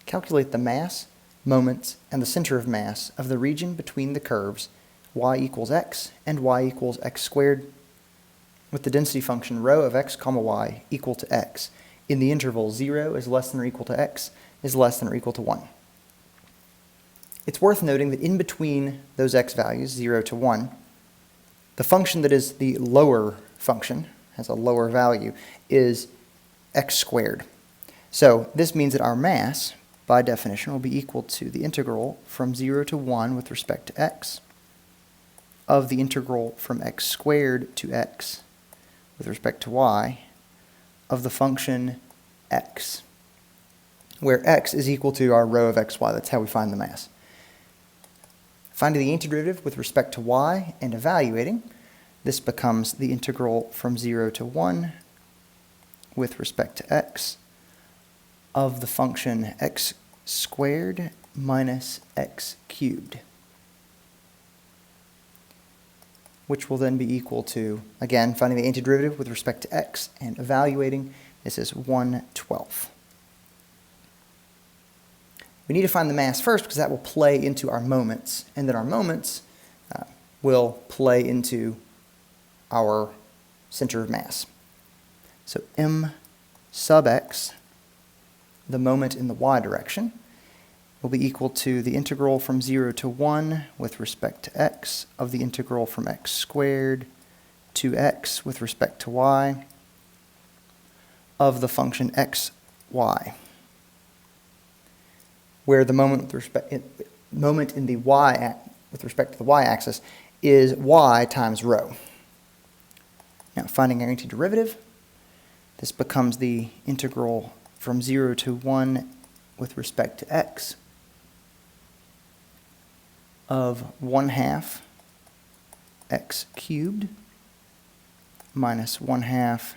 Calculate the mass, moments, and the center of mass of the region between the curves y equals x and y equals x squared with the density function rho of x comma y equal to x in the interval 0 is less than or equal to x is less than or equal to 1. It's worth noting that in between those x values, 0 to 1, the function that is the lower function, has a lower value, is x squared. So this means that our mass, by definition, will be equal to the integral from 0 to 1 with respect to x of the integral from x squared to x with respect to y of the function x, where x is equal to our rho of xy. That's how we find the mass. Finding the antiderivative with respect to y and evaluating, this becomes the integral from 0 to 1 with respect to x of the function x squared minus x cubed, which will then be equal to, again, finding the antiderivative with respect to x and evaluating, this is 1/12. We need to find the mass first because that will play into our moments, and then our moments will play into our center of mass. So m sub x, the moment in the y direction, will be equal to the integral from 0 to 1 with respect to x of the integral from x squared to x with respect to y of the function xy, where the moment in the y with respect to the y-axis is y times rho. Now, finding our antiderivative, this becomes the integral from 0 to 1 with respect to x of 1/2 x cubed minus 1/2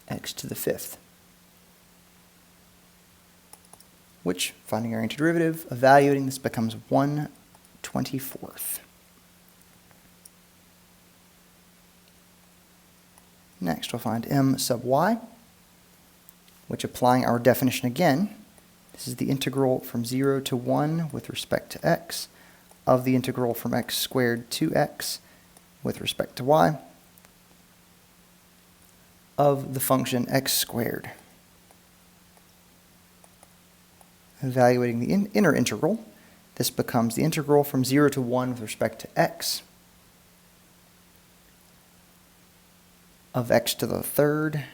x to the 5th, which, finding our antiderivative, evaluating this becomes 1/24. Next, we'll find m sub y, which, applying our definition again, this is the integral from 0 to 1 with respect to x of the integral from x squared to x with respect to y of the function x squared. Evaluating the inner integral, this becomes the integral from 0 to 1 with respect to x of x to the 3rd,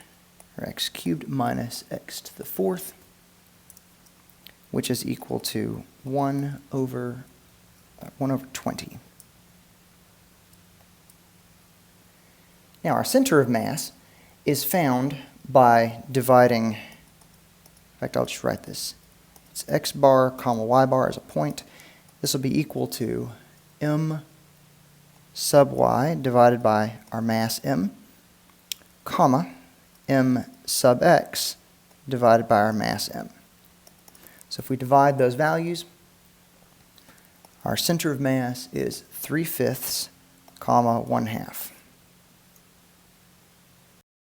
or x cubed minus x to the 4th, which is equal to 1 over 20. Now, our center of mass is found by dividing, in fact, I'll just write this. It's x bar comma y bar as a point. This will be equal to m sub y divided by our mass m, comma m sub x divided by our mass m. So if we divide those values, our center of mass is 3/5, comma 1/2.